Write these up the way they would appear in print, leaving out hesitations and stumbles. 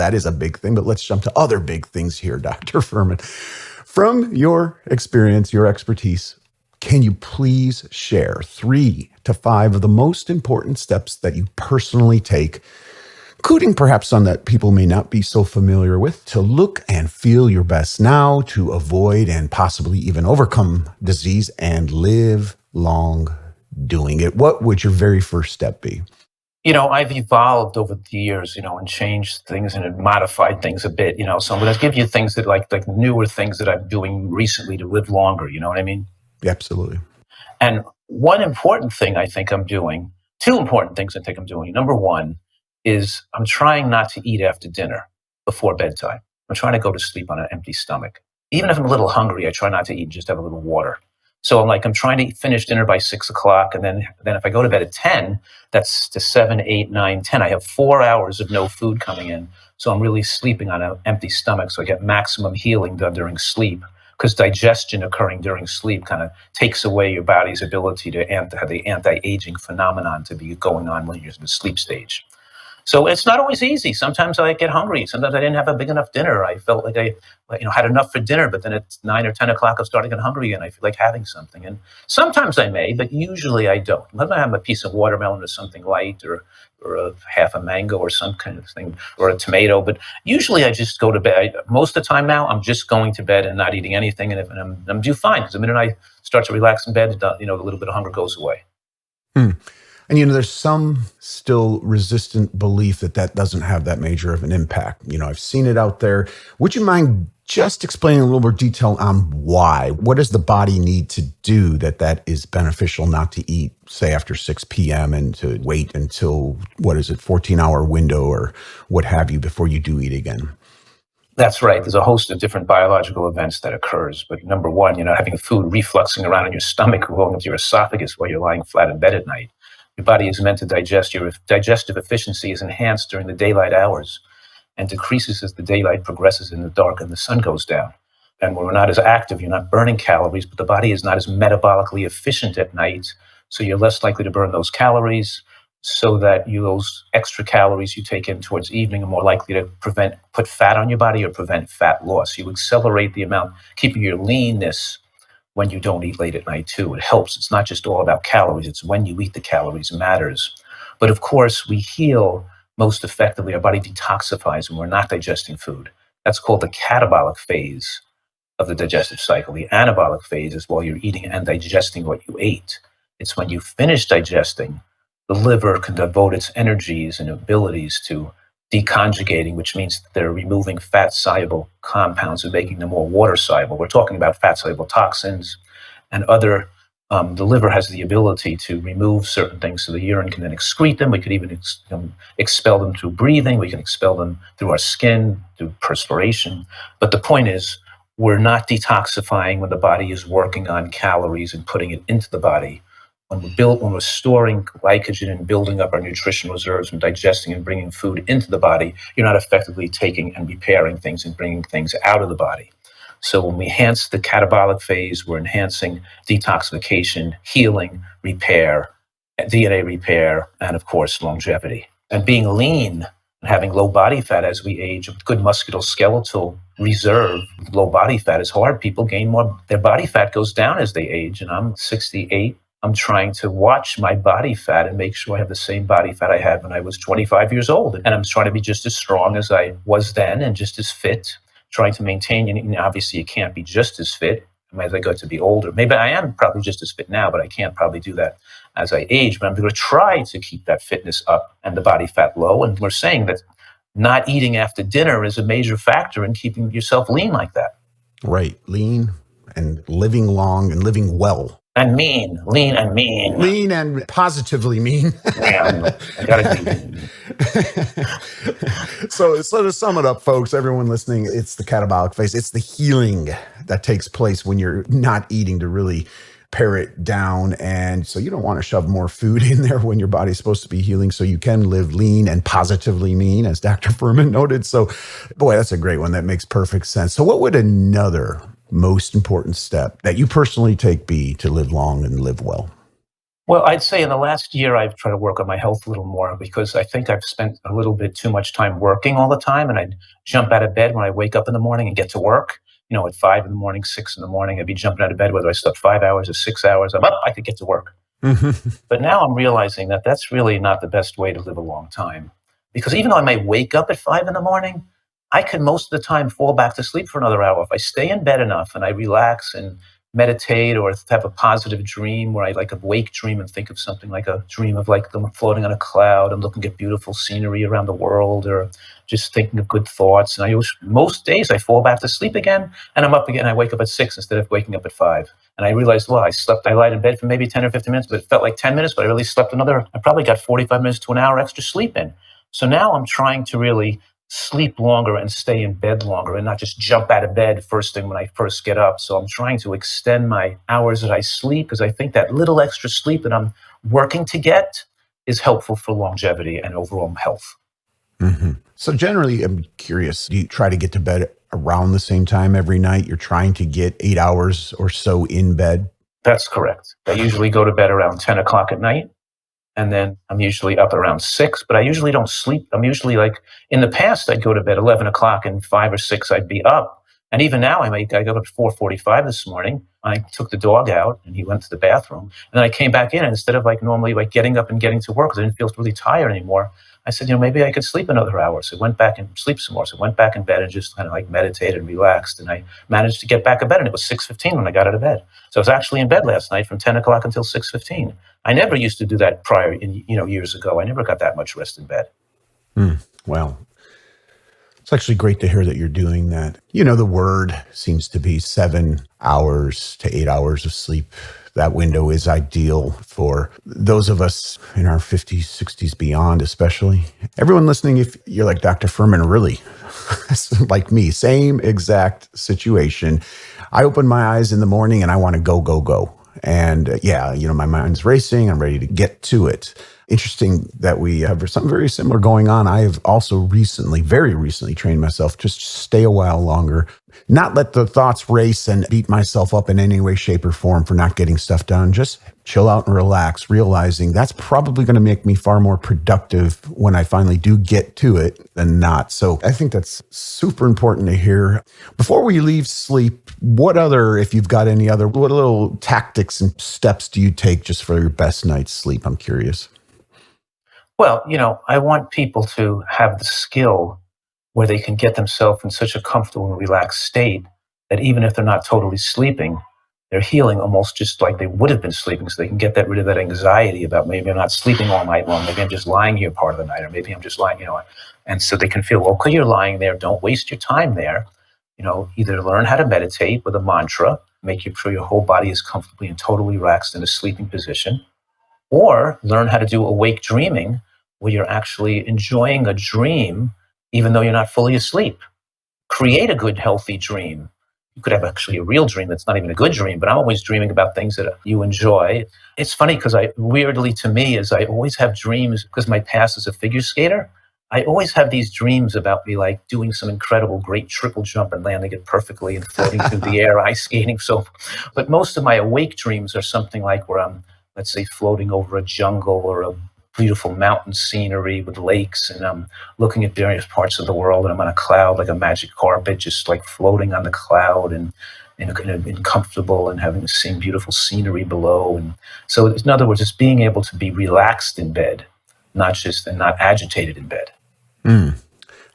that is a big thing, but let's jump to other big things here, Dr. Fuhrman. From your experience, your expertise, can you please share 3 to 5 of the most important steps that you personally take, including perhaps some that people may not be so familiar with, to look and feel your best now, to avoid and possibly even overcome disease and live long doing it? What would your very first step be? I've evolved over the years, and changed things and modified things a bit, So I'm going to give you things that like newer things that I'm doing recently to live longer. You know what I mean? Absolutely. And one important thing I think I'm doing, 2 important things I think I'm doing. Number one is I'm trying not to eat after dinner before bedtime. I'm trying to go to sleep on an empty stomach. Even if I'm a little hungry, I try not to eat and just have a little water. So I'm trying to finish dinner by 6 o'clock. And then if I go to bed at 10, that's to 7, 8, 9, 10. I have 4 hours of no food coming in. So I'm really sleeping on an empty stomach. So I get maximum healing done during sleep, because digestion occurring during sleep kind of takes away your body's ability to have the anti-aging phenomenon to be going on when you're in the sleep stage. So it's not always easy. Sometimes I get hungry. Sometimes I didn't have a big enough dinner. I felt like I had enough for dinner, but then at 9 or 10 o'clock, I'm starting to get hungry and I feel like having something. And sometimes I may, but usually I don't. Let I have a piece of watermelon or something light, or a half a mango or some kind of thing, or a tomato. But usually I just go to bed. Most of the time now, I'm just going to bed and not eating anything. And I'm do fine, because the minute I start to relax in bed, the little bit of hunger goes away. And, there's some still resistant belief that doesn't have that major of an impact. I've seen it out there. Would you mind just explaining a little more detail on why? What does the body need to do that is beneficial not to eat, say, after 6 p.m. and to wait until, 14-hour window or what have you before you do eat again? That's right. There's a host of different biological events that occurs. But number one, having food refluxing around in your stomach, going up your esophagus while you're lying flat in bed at night. Your body is meant to digest. Your digestive efficiency is enhanced during the daylight hours and decreases as the daylight progresses in the dark and the sun goes down. And when we're not as active, you're not burning calories, but the body is not as metabolically efficient at night. So you're less likely to burn those calories, so that those extra calories you take in towards evening are more likely to put fat on your body or prevent fat loss. You accelerate the amount, keeping your leanness when you don't eat late at night too. It helps. It's not just all about calories. It's when you eat the calories matters. But of course, we heal most effectively. Our body detoxifies when we're not digesting food. That's called the catabolic phase of the digestive cycle. The anabolic phase is while you're eating and digesting what you ate. It's when you finish digesting, the liver can devote its energies and abilities to deconjugating, which means they're removing fat-soluble compounds and making them more water-soluble. We're talking about fat-soluble toxins and other. The liver has the ability to remove certain things, so the urine can then excrete them. We could even expel them through breathing. We can expel them through our skin, through perspiration. But the point is, we're not detoxifying when the body is working on calories and putting it into the body. When we're storing glycogen and building up our nutritional reserves and digesting and bringing food into the body, you're not effectively taking and repairing things and bringing things out of the body. So when we enhance the catabolic phase, we're enhancing detoxification, healing, repair, DNA repair, and of course, longevity. And being lean and having low body fat as we age, good musculoskeletal reserve, low body fat is hard. People gain more. Their body fat goes down as they age, and I'm 68. I'm trying to watch my body fat and make sure I have the same body fat I had when I was 25 years old. And I'm trying to be just as strong as I was then and just as fit, trying to maintain. And obviously, you can't be just as fit as I got to be older. Maybe I am probably just as fit now, but I can't probably do that as I age. But I'm going to try to keep that fitness up and the body fat low. And we're saying that not eating after dinner is a major factor in keeping yourself lean like that. Right. Lean and living long and living well. And mean, lean and mean. Lean and positively mean. Yeah, I gotta be mean. So to sum it up, folks, everyone listening, it's the catabolic phase. It's the healing that takes place when you're not eating to really pare it down. And so you don't want to shove more food in there when your body's supposed to be healing, so you can live lean and positively mean, as Dr. Fuhrman noted. So, boy, that's a great one. That makes perfect sense. So what would another most important step that you personally take be to live long and live well? Well, I'd say in the last year, I've tried to work on my health a little more because I think I've spent a little bit too much time working all the time. And I'd jump out of bed when I wake up in the morning and get to work. At 5 in the morning, 6 in the morning, I'd be jumping out of bed, whether I slept 5 hours or 6 hours. I'm up, I could get to work. But now I'm realizing that that's really not the best way to live a long time. Because even though I may wake up at 5 in the morning, I can most of the time fall back to sleep for another hour. If I stay in bed enough and I relax and meditate or have a positive dream where I like a wake dream and think of something like a dream of like I'm floating on a cloud, I'm looking at beautiful scenery around the world or just thinking of good thoughts. And most days I fall back to sleep again and I'm up again. I wake up at 6 instead of waking up at 5. And I realized, well, I lied in bed for maybe 10 or 15 minutes, but it felt like 10 minutes, but I really slept I probably got 45 minutes to an hour extra sleep in. So now I'm trying to really sleep longer and stay in bed longer and not just jump out of bed first thing when I first get up. So I'm trying to extend my hours that I sleep because I think that little extra sleep that I'm working to get is helpful for longevity and overall health. So generally, I'm curious, do you try to get to bed around the same time every night? You're trying to get 8 hours or so in bed? That's correct. I usually go to bed around 10 o'clock at night. And then I'm usually up around 6, but I usually don't sleep. I'm usually like, in the past, I'd go to bed 11 o'clock and 5 or 6, I'd be up. And even now, I got up at 4:45 this morning. I took the dog out and he went to the bathroom. And then I came back in and instead of like normally like getting up and getting to work because I didn't feel really tired anymore, I said, maybe I could sleep another hour. So I went back and sleep some more. So I went back in bed and just kind of like meditated and relaxed. And I managed to get back in bed and it was 6:15 when I got out of bed. So I was actually in bed last night from 10 o'clock until 6:15. I never used to do that prior years ago. I never got that much rest in bed. Well, it's actually great to hear that you're doing that. The word seems to be 7 hours to 8 hours of sleep. That window is ideal for those of us in our 50s, 60s, beyond, especially. Everyone listening, if you're like Dr. Fuhrman, really, like me, same exact situation. I open my eyes in the morning and I want to go, go, go. And my mind's racing. I'm ready to get to it. Interesting that we have something very similar going on. I have also very recently trained myself just to stay a while longer, not let the thoughts race and beat myself up in any way, shape, or form for not getting stuff done. Just chill out and relax, realizing that's probably going to make me far more productive when I finally do get to it than not. So I think that's super important to hear. Before we leave sleep, what little tactics and steps do you take just for your best night's sleep? I'm curious. Well, I want people to have the skill where they can get themselves in such a comfortable and relaxed state that even if they're not totally sleeping, they're healing almost just like they would have been sleeping. So they can get rid of that anxiety about maybe I'm not sleeping all night long. Maybe I'm just lying here part of the night, or maybe I'm just lying, and so they can feel, okay, you're lying there. Don't waste your time there. Either learn how to meditate with a mantra, make sure your whole body is comfortably and totally relaxed in a sleeping position, or learn how to do awake dreaming where you're actually enjoying a dream even though you're not fully asleep. Create a good, healthy dream. You could have actually a real dream that's not even a good dream, but I'm always dreaming about things that you enjoy. It's funny because weirdly to me, is I always have dreams because my past as a figure skater. I always have these dreams about me like doing some incredible, great triple jump and landing it perfectly and floating through the air, ice skating. But most of my awake dreams are something like where I'm, let's say, floating over a jungle or a beautiful mountain scenery with lakes, and I'm looking at various parts of the world, and I'm on a cloud like a magic carpet, just like floating on the cloud and comfortable and having the same beautiful scenery below. And so, in other words, it's being able to be relaxed in bed, not agitated in bed.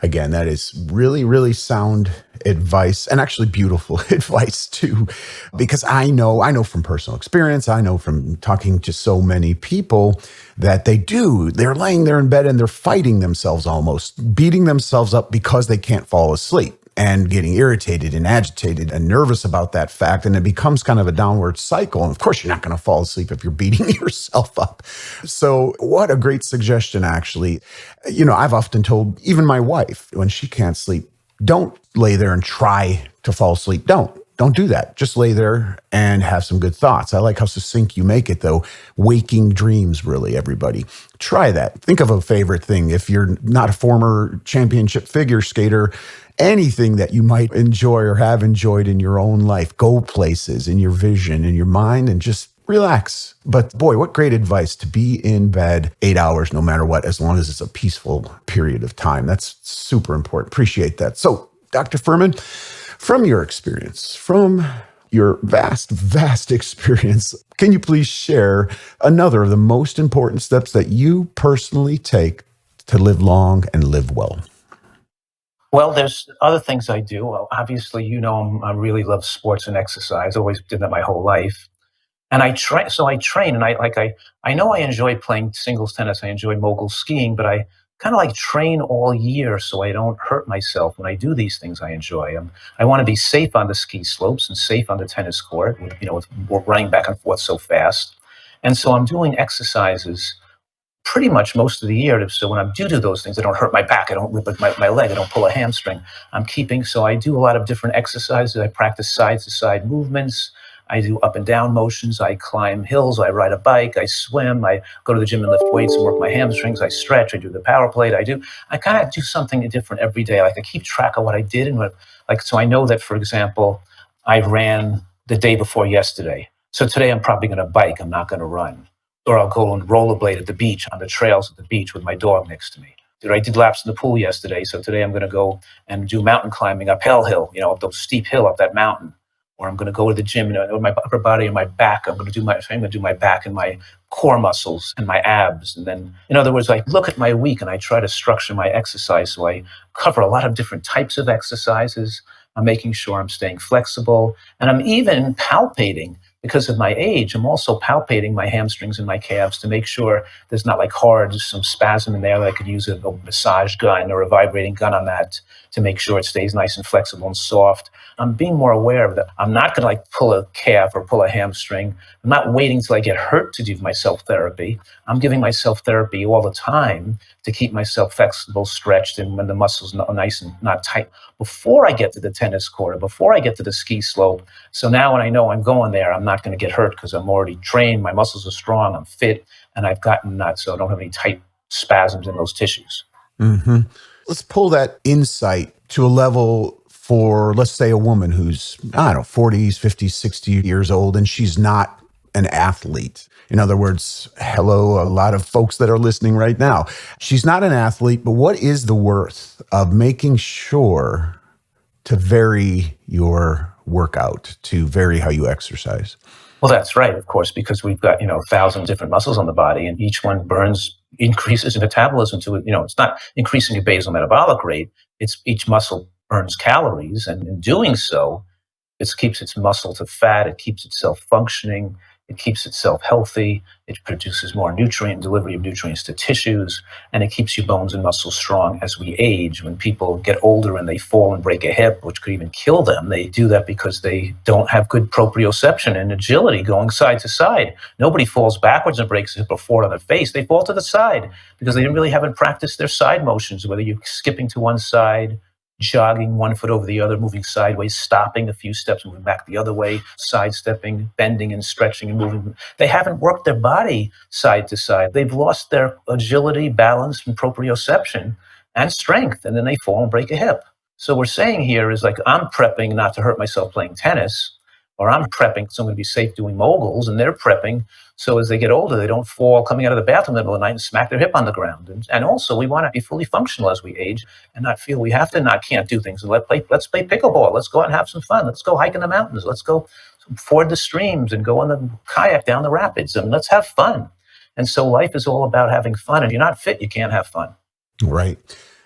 Again, that is really, really sound advice, and actually beautiful advice too, because I know from personal experience, I know from talking to so many people that they're laying there in bed and they're fighting themselves, almost beating themselves up because they can't fall asleep, and getting irritated and agitated and nervous about that fact. And it becomes kind of a downward cycle. And of course, you're not going to fall asleep if you're beating yourself up. So what a great suggestion, actually. I've often told even my wife when she can't sleep, don't lay there and try to fall asleep. Don't do that. Just lay there and have some good thoughts. I like how succinct you make it, though. Waking dreams, really, everybody. Try that. Think of a favorite thing. If you're not a former championship figure skater, anything that you might enjoy or have enjoyed in your own life, go places in your vision, in your mind, and just relax. But boy, what great advice to be in bed 8 hours, no matter what, as long as it's a peaceful period of time. That's super important. Appreciate that. So, Dr. Fuhrman, from your experience, from your vast experience, can you please share another of the most important steps that you personally take to live long and live well? Well, there's other things I do. Well, obviously, I really love sports and exercise. Always did that my whole life. And I train, so I train, and I know I enjoy playing singles tennis. I enjoy mogul skiing, but I kind of like train all year so I don't hurt myself when I do these things I enjoy. I want to be safe on the ski slopes and safe on the tennis court, with running back and forth so fast. And so I'm doing exercises pretty much most of the year. So when I do those things, I don't hurt my back. I don't rip my leg. I don't pull a hamstring. So I do a lot of different exercises. I practice side to side movements. I do up and down motions. I climb hills. I ride a bike. I swim. I go to the gym and lift weights and work my hamstrings. I stretch. I do the power plate. I kind of do something different every day. Like I keep track of what I did so I know that, for example, I ran the day before yesterday. So today I'm probably going to bike. I'm not going to run. Or I'll go and rollerblade at the beach, on the trails at the beach with my dog next to me. I did laps in the pool yesterday, so today I'm going to go and do mountain climbing up Hell Hill, up the steep hill up that mountain. Or I'm going to go to the gym, with my upper body and my back. I'm going to do my back and my core muscles and my abs. And then, in other words, I look at my week and I try to structure my exercise. So I cover a lot of different types of exercises. I'm making sure I'm staying flexible. And I'm even palpating. Because of my age, I'm also palpating my hamstrings and my calves to make sure there's not some spasm in there that I could use a massage gun or a vibrating gun on that to make sure it stays nice and flexible and soft. I'm being more aware of that. I'm not going to pull a calf or pull a hamstring. I'm not waiting till I get hurt to do myself therapy. I'm giving myself therapy all the time to keep myself flexible, stretched, and when the muscles are nice and not tight before I get to the tennis court or before I get to the ski slope. So now when I know I'm going there, I'm not going to get hurt because I'm already trained. My muscles are strong. I'm fit, and I've gotten nuts, so I don't have any tight spasms in those tissues. Mm-hmm. Let's pull that insight to a level for, let's say, a woman who's, 40s, 50s, 60 years old, and she's not an athlete. In other words, hello, a lot of folks that are listening right now. She's not an athlete, but what is the worth of making sure to vary your workout, to vary how you exercise? Well, that's right, of course, because we've got, 1,000 different muscles on the body, and each one increases your metabolism to, it's not increasing your basal metabolic rate. It's each muscle burns calories, and in doing so, it keeps its muscle to fat. It keeps itself functioning. It keeps itself healthy. It produces more delivery of nutrients to tissues, and it keeps your bones and muscles strong as we age. When people get older and they fall and break a hip, which could even kill them, they do that because they don't have good proprioception and agility going side to side. Nobody falls backwards and breaks a hip or forward on their face. They fall to the side because they haven't practiced their side motions, whether you're skipping to one side, jogging one foot over the other, moving sideways, stopping a few steps, moving back the other way, sidestepping, bending and stretching and moving. They haven't worked their body side to side. They've lost their agility, balance, and proprioception and strength, and then they fall and break a hip. So we're saying here is I'm prepping not to hurt myself playing tennis, or I'm prepping so I'm going to be safe doing moguls, and they're prepping so as they get older, they don't fall coming out of the bathroom in the middle of the night and smack their hip on the ground. And also, we want to be fully functional as we age and not feel we have to can't do things. And let's play pickleball. Let's go out and have some fun. Let's go hike in the mountains. Let's go ford the streams and go on the kayak down the rapids, and let's have fun. And so life is all about having fun. If you're not fit, you can't have fun. Right.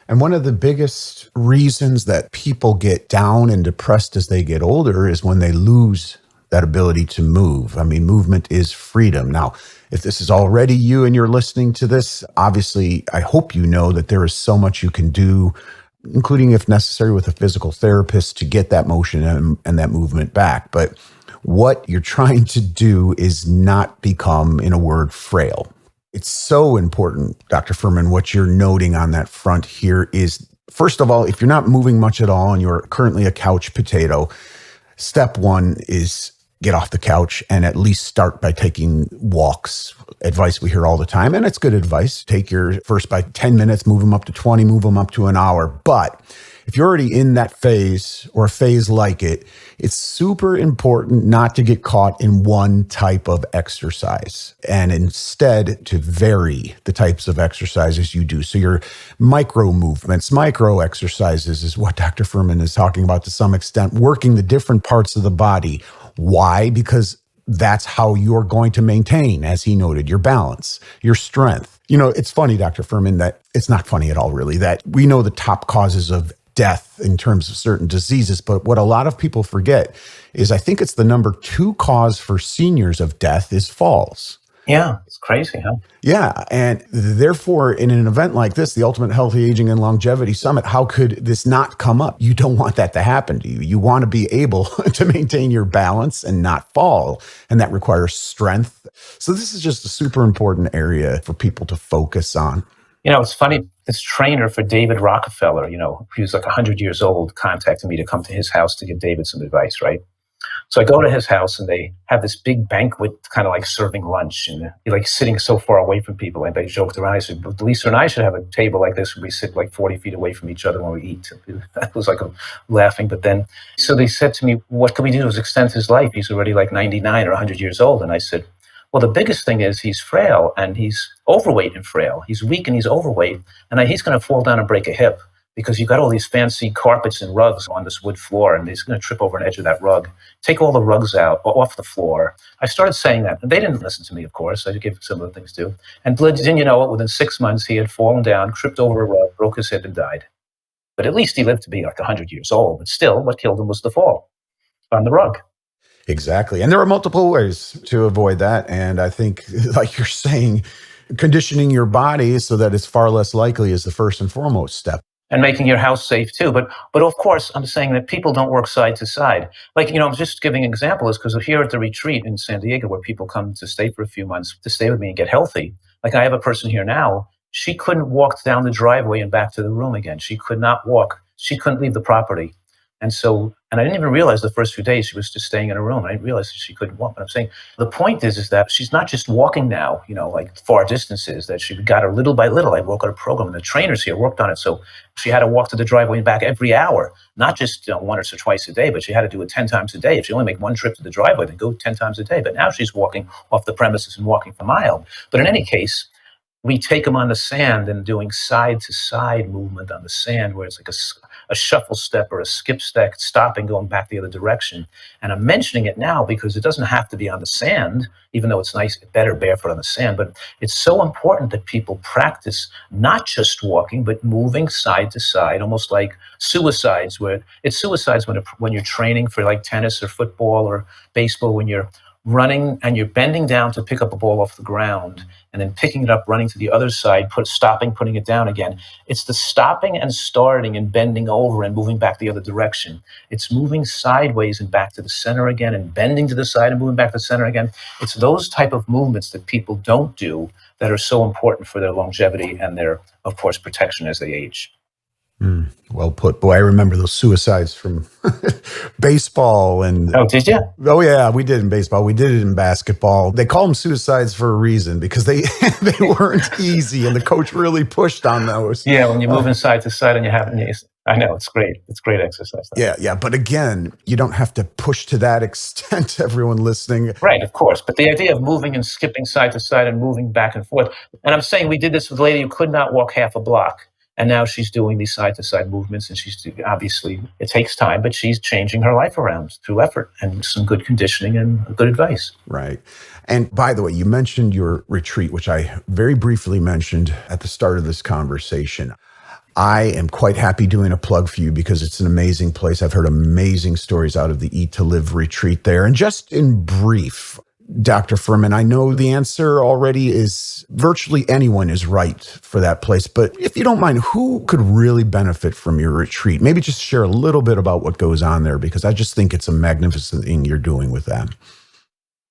And one of the biggest reasons that people get down and depressed as they get older is when they lose that ability to move. I mean, movement is freedom. Now, if this is already you and you're listening to this, obviously, I hope you know that there is so much you can do, including if necessary with a physical therapist, to get that motion and that movement back. But what you're trying to do is not become, in a word, frail. It's so important, Dr. Fuhrman, what you're noting on that front here is, first of all, if you're not moving much at all and you're currently a couch potato, step one is get off the couch and at least start by taking walks. Advice we hear all the time, and it's good advice. Take your first by 10 minutes, move them up to 20, move them up to an hour. But if you're already in that phase or a phase like it, it's super important not to get caught in one type of exercise and instead to vary the types of exercises you do. So your micro movements, micro exercises is what Dr. Fuhrman is talking about to some extent, working the different parts of the body. Why? Because that's how you're going to maintain, as he noted, your balance, your strength. It's funny, Dr. Fuhrman, that it's not funny at all, really, that we know the top causes of death in terms of certain diseases. But what a lot of people forget is I think it's the number 2 cause for seniors of death is falls. Yeah, it's crazy, huh? Yeah. And therefore, in an event like this, the Ultimate Healthy Aging and Longevity Summit, how could this not come up? You don't want that to happen to you. You want to be able to maintain your balance and not fall. And that requires strength. So this is just a super important area for people to focus on. It's funny, this trainer for David Rockefeller, he was like 100 years old, contacted me to come to his house to give David some advice, right? So I go to his house and they have this big banquet, kind of like serving lunch, and you're like sitting so far away from people. And they joked around. I said, but Lisa and I should have a table like this where we sit like 40 feet away from each other when we eat. That was like laughing. But then, so they said to me, what can we do to extend his life? He's already like 99 or 100 years old. And I said, well, the biggest thing is he's frail and he's overweight and frail. He's weak and he's overweight. And he's going to fall down and break a hip, because you've got all these fancy carpets and rugs on this wood floor, and he's going to trip over an edge of that rug. Take all the rugs out, off the floor. I started saying that, and they didn't listen to me, of course. I gave some of the things too. And didn't you know it, within 6 months, he had fallen down, tripped over a rug, broke his hip, and died. But at least he lived to be like 100 years old. But still, what killed him was the fall on the rug. Exactly. And there are multiple ways to avoid that. And I think, like you're saying, conditioning your body so that it's far less likely is the first and foremost step. And making your house safe too. But of course, I'm saying that people don't work side to side. Like, I'm just giving an example is because here at the retreat in San Diego, where people come to stay for a few months to stay with me and get healthy. Like, I have a person here now, she couldn't walk down the driveway and back to the room again. She could not walk. She couldn't leave the property. And I didn't even realize the first few days she was just staying in a room. I didn't realize that she couldn't walk. But I'm saying the point is that she's not just walking now, like far distances, that she got her little by little. I work on a program, and the trainers here worked on it. So she had to walk to the driveway and back every hour, not just once or twice a day, but she had to do it 10 times a day. If she only make one trip to the driveway, then go 10 times a day. But now she's walking off the premises and walking for miles. But in any case, we take them on the sand and doing side to side movement on the sand, where it's like a shuffle step or a skip step, stopping, going back the other direction. And I'm mentioning it now because it doesn't have to be on the sand, even though it's nice, better barefoot on the sand. But it's so important that people practice not just walking, but moving side to side, almost like suicides, where it's suicides when you're training for like tennis or football or baseball, when you're running and you're bending down to pick up a ball off the ground and then picking it up, running to the other side, stopping, putting it down again. It's the stopping and starting and bending over and moving back the other direction. It's moving sideways and back to the center again, and bending to the side and moving back to the center again. It's those type of movements that people don't do that are so important for their longevity and their, of course, protection as they age. Well put. Boy, I remember those suicides from baseball. Oh, did you? Oh, yeah, we did in baseball. We did it in basketball. They call them suicides for a reason, because they weren't easy, and the coach really pushed on those. Yeah, when you're moving side to side and I know, it's great. It's great exercise. Yeah. But again, you don't have to push to that extent, everyone listening. Right, of course. But the idea of moving and skipping side to side and moving back and forth. And I'm saying we did this with a lady who could not walk half a block. And now she's doing these side-to-side movements, and she's obviously, it takes time, but she's changing her life around through effort and some good conditioning and good advice. Right. And by the way, you mentioned your retreat, which I very briefly mentioned at the start of this conversation. I am quite happy doing a plug for you because it's an amazing place. I've heard amazing stories out of the Eat to Live retreat there. And just in brief, Dr. Fuhrman, I know the answer already is virtually anyone is right for that place. But if you don't mind, who could really benefit from your retreat? Maybe just share a little bit about what goes on there, because I just think it's a magnificent thing you're doing with them.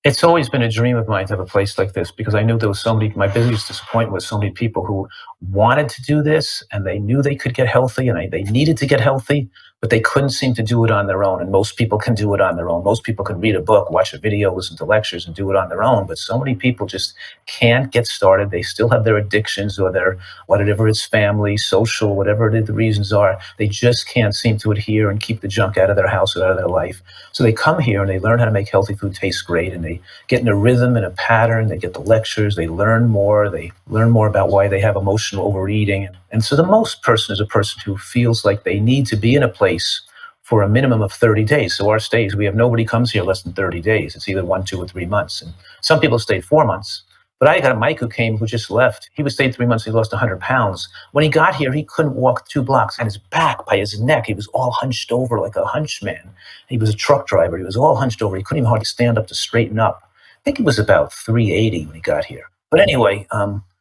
It's always been a dream of mine to have a place like this, because I knew there was my biggest disappointment was so many people who wanted to do this and they knew they could get healthy and they needed to get healthy, but they couldn't seem to do it on their own. And most people can do it on their own. Most people can read a book, watch a video, listen to lectures, and do it on their own. But so many people just can't get started. They still have their addictions or their whatever it's family, social, whatever the reasons are. They just can't seem to adhere and keep the junk out of their house or out of their life. So they come here and they learn how to make healthy food taste great, and they get in a rhythm and a pattern. They get the lectures. They learn more. They learn more about why they have emotional overeating. And so the most person is a person who feels like they need to be in a place for a minimum of 30 days. So our stays, we have nobody comes here less than 30 days. It's either 1, 2, or 3 months. And some people stayed 4 months. But I got a Mike who came, who just left. He was stayed 3 months. He lost 100 pounds. When he got here, he couldn't walk 2 blocks. And his back, by his neck, he was all hunched over like a hunchman. He was a truck driver. He was all hunched over. He couldn't even hardly stand up to straighten up. I think he was about 380 when he got here. But anyway,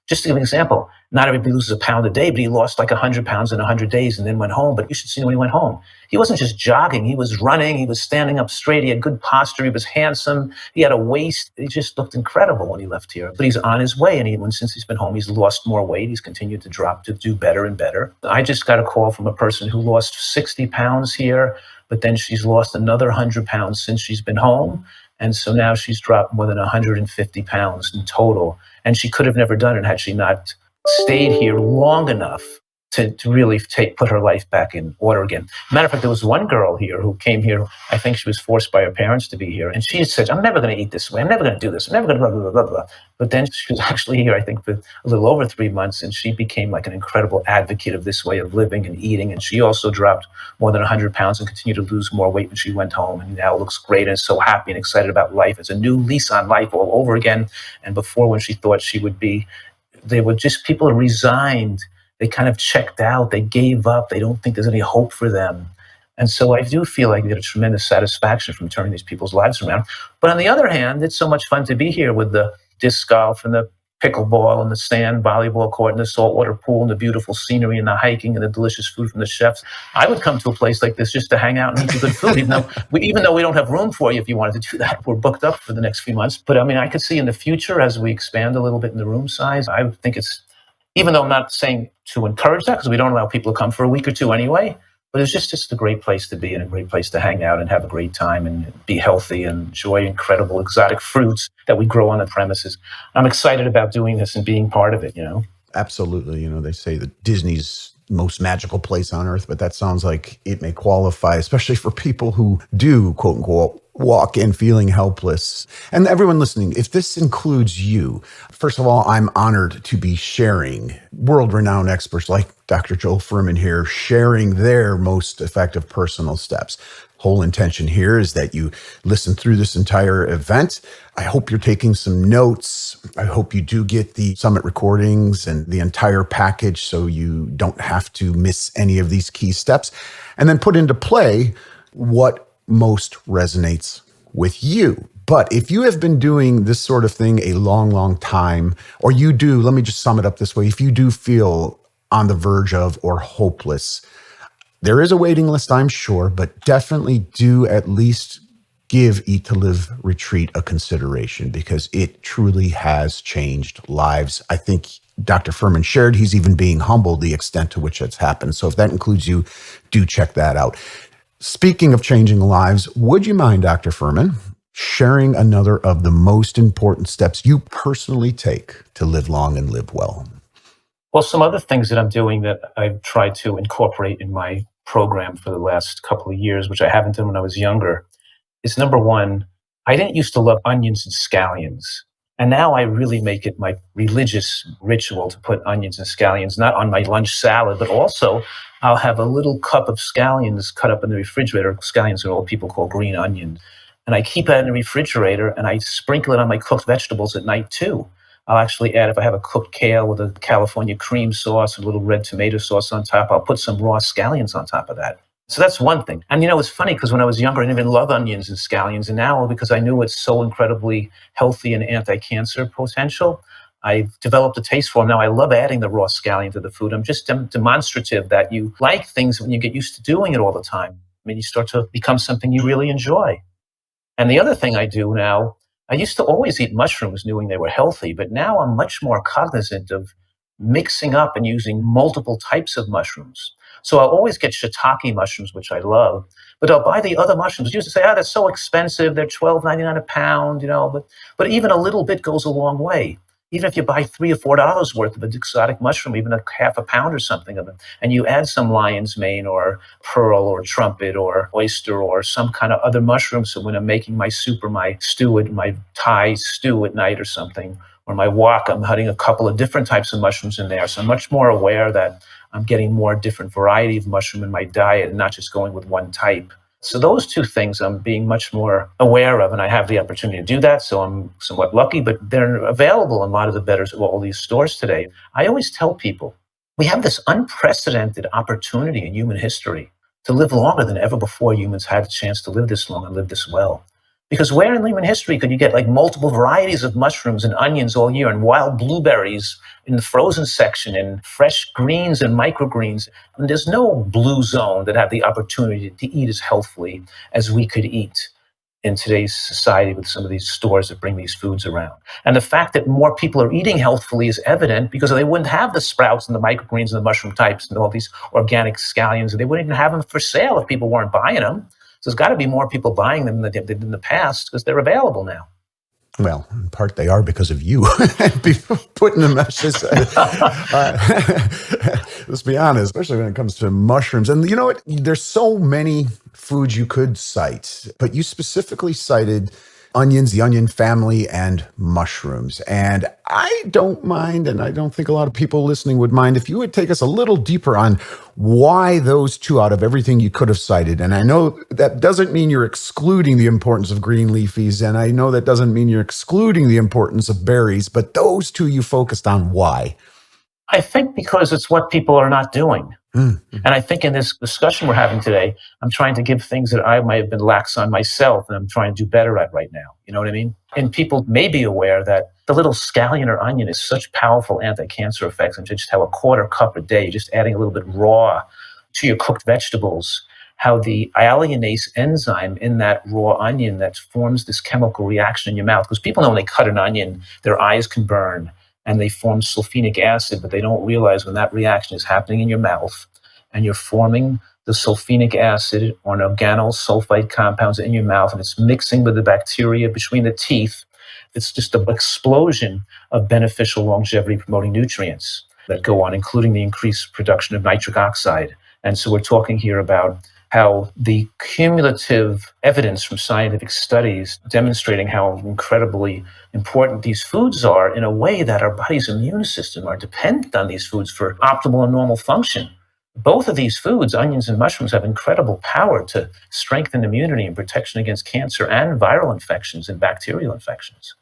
just to give an example, not everybody loses a pound a day, but he lost like 100 pounds in 100 days and then went home. But you should see when he went home. He wasn't just jogging. He was running. He was standing up straight. He had good posture. He was handsome. He had a waist. He just looked incredible when he left here. But he's on his way. And since he's been home, he's lost more weight. He's continued to drop, to do better and better. I just got a call from a person who lost 60 pounds here, but then she's lost another 100 pounds since she's been home. And so now she's dropped more than 150 pounds in total. And she could have never done it had she not stayed here long enough to really put her life back in order again. Matter of fact, there was one girl here who came here. I think she was forced by her parents to be here. And she said, I'm never going to eat this way. I'm never going to do this. I'm never going to blah, blah, blah, blah, blah. But then she was actually here, I think, for a little over 3 months. And she became like an incredible advocate of this way of living and eating. And she also dropped more than 100 pounds and continued to lose more weight when she went home. And now looks great and is so happy and excited about life. It's a new lease on life all over again. And before, when she thought she would be, people resigned. They kind of checked out. They gave up. They don't think there's any hope for them. And so I do feel like I get a tremendous satisfaction from turning these people's lives around. But on the other hand, it's so much fun to be here with the disc golf and the pickleball and the sand volleyball court and the saltwater pool and the beautiful scenery and the hiking and the delicious food from the chefs. I would come to a place like this just to hang out and eat the good food, even though we don't have room for you if you wanted to do that. We're booked up for the next few months. But I mean, I could see in the future as we expand a little bit in the room size, I would think it's, even though I'm not saying to encourage that because we don't allow people to come for a week or two anyway, but it's just a great place to be and a great place to hang out and have a great time and be healthy and enjoy incredible exotic fruits that we grow on the premises. I'm excited about doing this and being part of it, Absolutely. They say that Disney's most magical place on earth, but that sounds like it may qualify, especially for people who do, quote unquote, walk in feeling helpless. And everyone listening, if this includes you, first of all, I'm honored to be sharing world-renowned experts like Dr. Joel Fuhrman here, sharing their most effective personal steps. Whole intention here is that you listen through this entire event. I hope you're taking some notes. I hope you do get the summit recordings and the entire package so you don't have to miss any of these key steps. And then put into play what most resonates with you. But if you have been doing this sort of thing a long, long time, or you do, let me just sum it up this way. If you do feel on the verge of or hopeless, there is a waiting list, I'm sure, but definitely do at least give Eat to Live Retreat a consideration because it truly has changed lives. I think Dr. Fuhrman shared he's even being humbled the extent to which it's happened. So if that includes you, do check that out. Speaking of changing lives, would you mind, Dr. Fuhrman, sharing another of the most important steps you personally take to live long and live well? Well, some other things that I'm doing that I've tried to incorporate in my program for the last couple of years, which I haven't done when I was younger, is number one, I didn't used to love onions and scallions. And now I really make it my religious ritual to put onions and scallions, not on my lunch salad, but also I'll have a little cup of scallions cut up in the refrigerator. Scallions are what people call green onions. And I keep that in the refrigerator and I sprinkle it on my cooked vegetables at night too. I'll actually add, if I have a cooked kale with a California cream sauce, a little red tomato sauce on top, I'll put some raw scallions on top of that. So that's one thing. And it's funny because when I was younger, I didn't even love onions and scallions. And now, because I knew it's so incredibly healthy and anti-cancer potential, I've developed a taste for them. Now I love adding the raw scallion to the food. I'm just demonstrative that you like things when you get used to doing it all the time. I mean, you start to become something you really enjoy. And the other thing I do now, I used to always eat mushrooms knowing they were healthy, but now I'm much more cognizant of mixing up and using multiple types of mushrooms. So I'll always get shiitake mushrooms, which I love, but I'll buy the other mushrooms. Used to say, that's so expensive. They're $12.99 a pound, but even a little bit goes a long way. Even if you buy $3 or $4 worth of an exotic mushroom, even a half a pound or something of it, and you add some lion's mane or pearl or trumpet or oyster or some kind of other mushroom. So when I'm making my soup or my stew, my Thai stew at night or something, or my wok, I'm putting a couple of different types of mushrooms in there. So I'm much more aware that I'm getting more different variety of mushroom in my diet and not just going with one type. So those two things I'm being much more aware of, and I have the opportunity to do that. So I'm somewhat lucky, but they're available in a lot of the better, all these stores today. I always tell people, we have this unprecedented opportunity in human history to live longer than ever before humans had a chance to live this long and live this well. Because where in human history could you get like multiple varieties of mushrooms and onions all year and wild blueberries in the frozen section and fresh greens and microgreens? And there's no blue zone that have the opportunity to eat as healthily as we could eat in today's society with some of these stores that bring these foods around. And the fact that more people are eating healthfully is evident because they wouldn't have the sprouts and the microgreens and the mushroom types and all these organic scallions. They wouldn't even have them for sale if people weren't buying them. So there's got to be more people buying them than they did in the past because they're available now. Well, in part they are because of you putting them. Let's be honest, especially when it comes to mushrooms. And you know what? There's so many foods you could cite, but you specifically cited onions, the onion family, and mushrooms. And I don't mind, and I don't think a lot of people listening would mind, if you would take us a little deeper on why those two out of everything you could have cited. And I know that doesn't mean you're excluding the importance of green leafies, and I know that doesn't mean you're excluding the importance of berries, but those two you focused on. Why? I think because it's what people are not doing. Mm-hmm. And I think in this discussion we're having today, I'm trying to give things that I might have been lax on myself and I'm trying to do better at right now. You know what I mean? And people may be aware that the little scallion or onion is such powerful anti-cancer effects, and just have a quarter cup a day, just adding a little bit raw to your cooked vegetables, how the alliinase enzyme in that raw onion that forms this chemical reaction in your mouth. Because people know when they cut an onion, their eyes can burn and they form sulfenic acid, but they don't realize when that reaction is happening in your mouth and you're forming the sulfenic acid or organosulfite compounds in your mouth and it's mixing with the bacteria between the teeth. It's just an explosion of beneficial longevity promoting nutrients that go on, including the increased production of nitric oxide. And so we're talking here about how the cumulative evidence from scientific studies demonstrating how incredibly important these foods are in a way that our body's immune system are dependent on these foods for optimal and normal function. Both of these foods, onions and mushrooms, have incredible power to strengthen immunity and protection against cancer and viral infections and bacterial infections.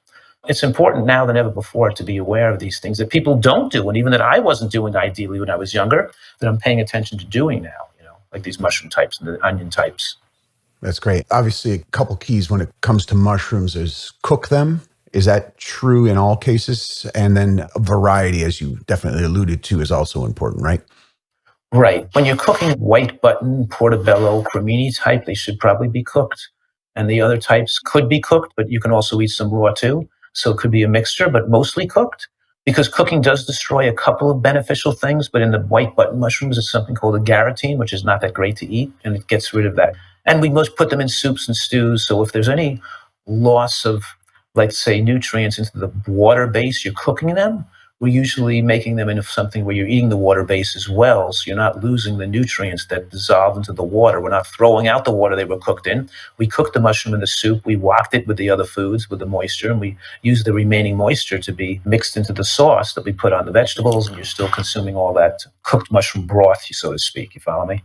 It's important now than ever before to be aware of these things that people don't do, and even that I wasn't doing ideally when I was younger, that I'm paying attention to doing now. Like these mushroom types and the onion types. That's great. Obviously, a couple keys when it comes to mushrooms is cook them. Is that true in all cases? And then variety, as you definitely alluded to, is also important, right? Right. When you're cooking white button, portobello, cremini type, they should probably be cooked. And the other types could be cooked, but you can also eat some raw too. So it could be a mixture, but mostly cooked. Because cooking does destroy a couple of beneficial things, but in the white button mushrooms, it's something called a garatine, which is not that great to eat, and it gets rid of that. And we must put them in soups and stews. So if there's any loss of, like, say, nutrients into the water base you're cooking them, we're usually making them into something where you're eating the water base as well. So you're not losing the nutrients that dissolve into the water. We're not throwing out the water they were cooked in. We cooked the mushroom in the soup. We woked it with the other foods, with the moisture, and we use the remaining moisture to be mixed into the sauce that we put on the vegetables, and you're still consuming all that cooked mushroom broth, so to speak. You follow me?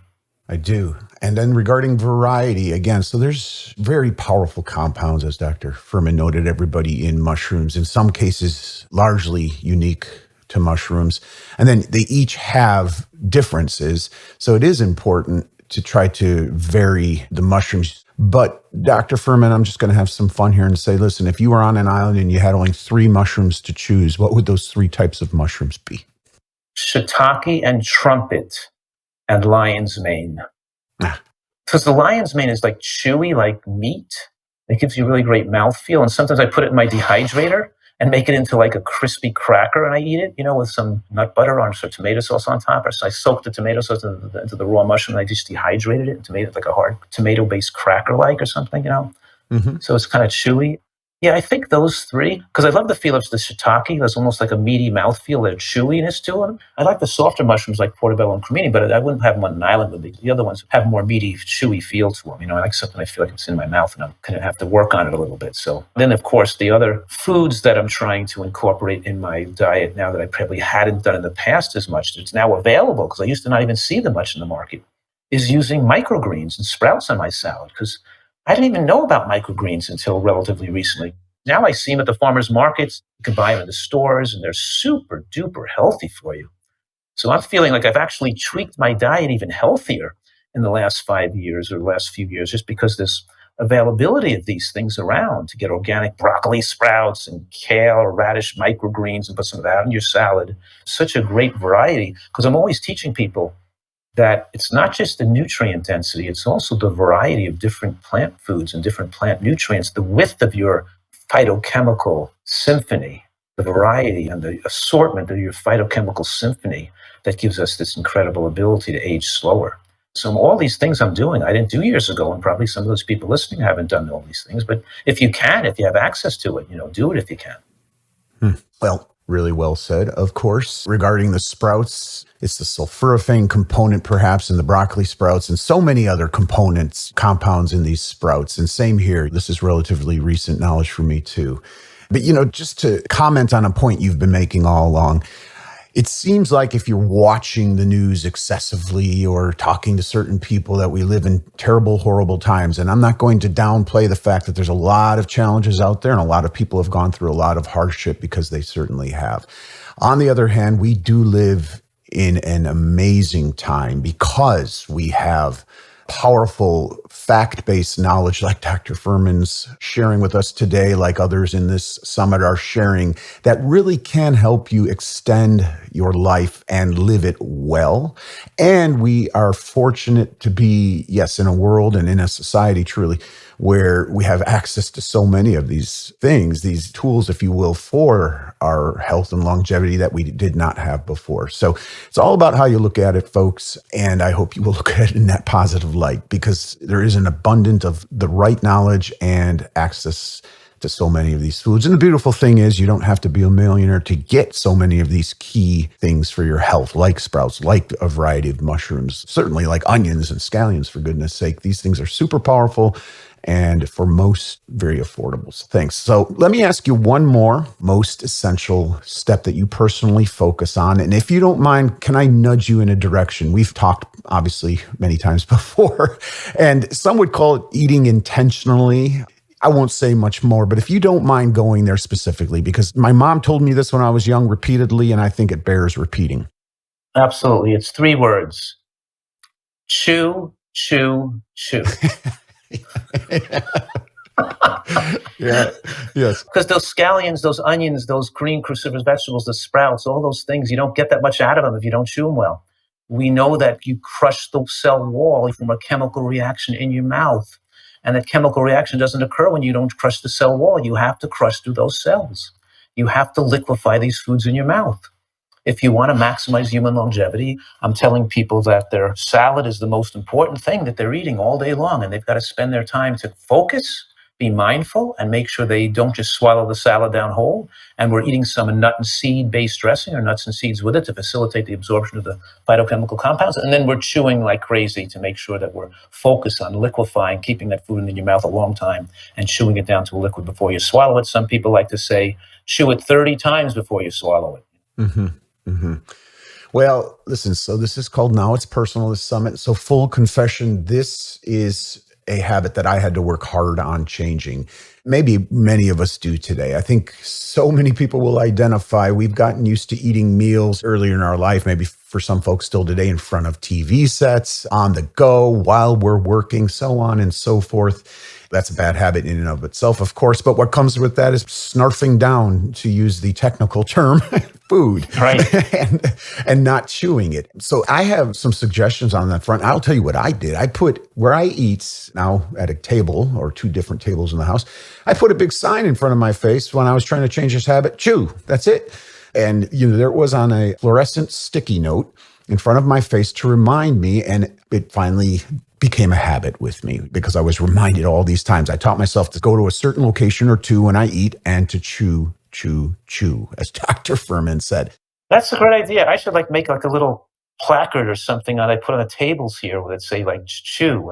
I do. And then regarding variety, again, so there's very powerful compounds, as Dr. Fuhrman noted, everybody in mushrooms, in some cases largely unique to mushrooms. And then they each have differences. So it is important to try to vary the mushrooms. But Dr. Fuhrman, I'm just going to have some fun here and say, listen, if you were on an island and you had only 3 mushrooms to choose, what would those 3 types of mushrooms be? Shiitake and trumpet. And lion's mane. Because the lion's mane is like chewy, like meat. It gives you really great mouthfeel. And sometimes I put it in my dehydrator and make it into like a crispy cracker, and I eat it, with some nut butter or some tomato sauce on top. Or so I soak the tomato sauce into the raw mushroom, and I just dehydrated it and made it like a hard tomato-based cracker-like or something. Mm-hmm. So it's kind of chewy. Yeah, I think those three, because I love the feel of the shiitake. There's almost like a meaty mouthfeel, there's chewiness to them. I like the softer mushrooms like portobello and cremini, but I wouldn't have them on an island with these. The other ones have more meaty, chewy feel to them. I like something I feel like it's in my mouth, and I'm going to have to work on it a little bit. So then, of course, the other foods that I'm trying to incorporate in my diet now that I probably hadn't done in the past as much, it's now available because I used to not even see them much in the market, is using microgreens and sprouts on my salad, because I didn't even know about microgreens until relatively recently. Now I see them at the farmers markets. You can buy them in the stores, and they're super duper healthy for you. So I'm feeling like I've actually tweaked my diet even healthier in the last 5 years or the last few years, just because there's availability of these things around to get organic broccoli sprouts and kale or radish microgreens and put some of that in your salad. Such a great variety, because I'm always teaching people that it's not just the nutrient density, it's also the variety of different plant foods and different plant nutrients, the width of your phytochemical symphony, the variety and the assortment of your phytochemical symphony that gives us this incredible ability to age slower. So all these things I'm doing, I didn't do years ago, and probably some of those people listening haven't done all these things. But if you have access to it, do it if you can. Well, really well said. Of course, regarding the sprouts, it's the sulforaphane component perhaps in the broccoli sprouts and so many other compounds in these sprouts. And same here. This is relatively recent knowledge for me too. But, just to comment on a point you've been making all along, it seems like if you're watching the news excessively or talking to certain people that we live in terrible, horrible times. And I'm not going to downplay the fact that there's a lot of challenges out there and a lot of people have gone through a lot of hardship, because they certainly have. On the other hand, we do live in an amazing time because we have powerful fact-based knowledge like Dr. Fuhrman's sharing with us today, like others in this summit are sharing, that really can help you extend your life and live it well. And we are fortunate to be, yes, in a world and in a society truly where we have access to so many of these things, these tools, if you will, for our health and longevity that we did not have before. So it's all about how you look at it, folks. And I hope you will look at it in that positive light, because there is an abundance of the right knowledge and access to so many of these foods. And the beautiful thing is you don't have to be a millionaire to get so many of these key things for your health, like sprouts, like a variety of mushrooms, certainly like onions and scallions, for goodness sake. These things are super powerful and for most very affordable. So thanks. So let me ask you one more most essential step that you personally focus on. And if you don't mind, can I nudge you in a direction? We've talked obviously many times before, and some would call it eating intentionally. I won't say much more, but if you don't mind going there specifically, because my mom told me this when I was young repeatedly, and I think it bears repeating. Absolutely. It's 3 words. Chew, chew, chew. Yeah. Yes. Because those scallions, those onions, those green cruciferous vegetables, the sprouts, all those things, you don't get that much out of them if you don't chew them well. We know that you crush the cell wall from a chemical reaction in your mouth. And that chemical reaction doesn't occur when you don't crush the cell wall. You have to crush through those cells. You have to liquefy these foods in your mouth. If you want to maximize human longevity, I'm telling people that their salad is the most important thing that they're eating all day long, and they've got to spend their time to focus, be mindful, and make sure they don't just swallow the salad down whole. And we're eating some nut and seed-based dressing or nuts and seeds with it to facilitate the absorption of the phytochemical compounds. And then we're chewing like crazy to make sure that we're focused on liquefying, keeping that food in your mouth a long time and chewing it down to a liquid before you swallow it. Some people like to say, chew it 30 times before you swallow it. Mm-hmm. Mm-hmm. Well, listen, so this is called Now It's Personal, this summit. So full confession, this is a habit that I had to work hard on changing. Maybe many of us do today. I think so many people will identify. We've gotten used to eating meals earlier in our life, maybe for some folks still today, in front of TV sets, on the go, while we're working, so on and so forth. That's a bad habit in and of itself, of course. But what comes with that is snarfing down, to use the technical term, food Right. and not chewing it. So I have some suggestions on that front. I'll tell you what I did. I put where I eat now at a table or two different tables in the house, I put a big sign in front of my face when I was trying to change this habit: chew. That's it. And, there it was on a fluorescent sticky note in front of my face to remind me. And it finally became a habit with me because I was reminded all these times. I taught myself to go to a certain location or two when I eat and to chew, chew, chew, as Dr. Fuhrman said. That's a great idea. I should make a little placard or something that I put on the tables here that say chew.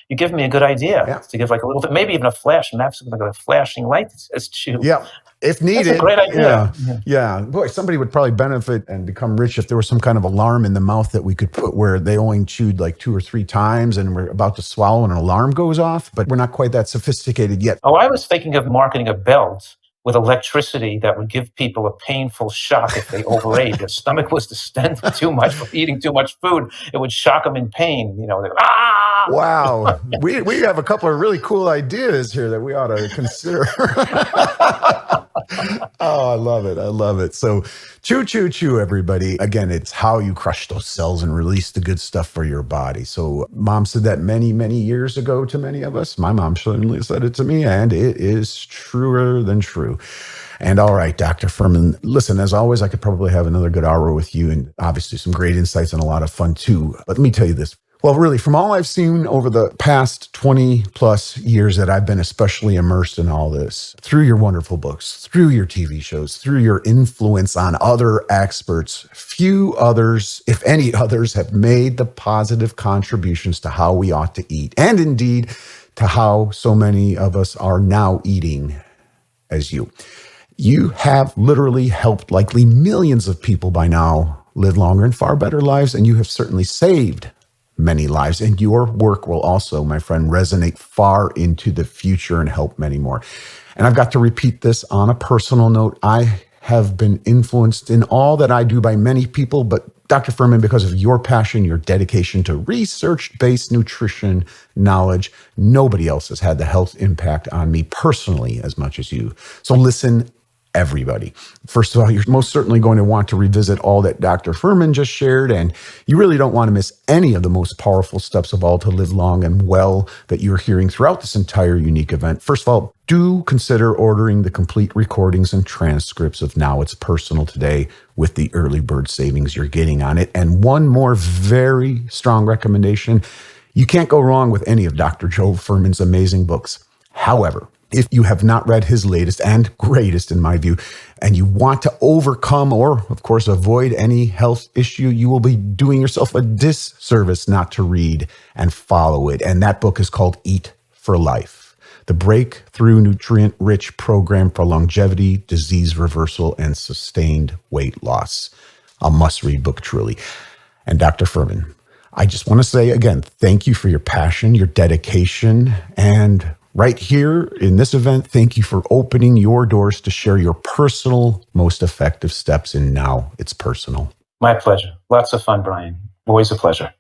You give me a good idea Yeah. to give a little bit, maybe even a flash, and have something like a flashing light that says chew. Yeah. If needed. That's a great idea. Yeah. Boy, somebody would probably benefit and become rich if there was some kind of alarm in the mouth that we could put where they only chewed 2 or 3 times and we're about to swallow and an alarm goes off, but we're not quite that sophisticated yet. Oh, I was thinking of marketing a belt with electricity that would give people a painful shock if they overate. Their stomach was distended too much from eating too much food. It would shock them in pain. They go, ah! Wow. We have a couple of really cool ideas here that we ought to consider. Oh, I love it. I love it. So chew, chew, chew, everybody. Again, it's how you crush those cells and release the good stuff for your body. So mom said that many, many years ago to many of us. My mom certainly said it to me, and it is truer than true. And all right, Dr. Fuhrman, listen, as always, I could probably have another good hour with you and obviously some great insights and a lot of fun too. But let me tell you this. Well, really, from all I've seen over the past 20 plus years that I've been especially immersed in all this, through your wonderful books, through your TV shows, through your influence on other experts, few others, if any others, have made the positive contributions to how we ought to eat, and indeed to how so many of us are now eating as you. You have literally helped likely millions of people by now live longer and far better lives, and you have certainly saved many lives. And your work will also, my friend, resonate far into the future and help many more. And I've got to repeat this on a personal note. I have been influenced in all that I do by many people, but Dr. Fuhrman, because of your passion, your dedication to research-based nutrition knowledge, nobody else has had the health impact on me personally as much as you. So listen, everybody. First of all, you're most certainly going to want to revisit all that Dr. Fuhrman just shared, and you really don't want to miss any of the most powerful steps of all to live long and well that you're hearing throughout this entire unique event. First of all, do consider ordering the complete recordings and transcripts of Now It's Personal today with the early bird savings you're getting on it. And one more very strong recommendation: you can't go wrong with any of Dr. Joe Fuhrman's amazing books. However, if you have not read his latest and greatest, in my view, and you want to overcome or, of course, avoid any health issue, you will be doing yourself a disservice not to read and follow it. And that book is called Eat for Life: The Breakthrough Nutrient-Rich Program for Longevity, Disease Reversal, and Sustained Weight Loss. A must-read book, truly. And Dr. Fuhrman, I just want to say again, thank you for your passion, your dedication, and right here in this event, thank you for opening your doors to share your personal, most effective steps in Now It's Personal. My pleasure. Lots of fun, Brian. Always a pleasure.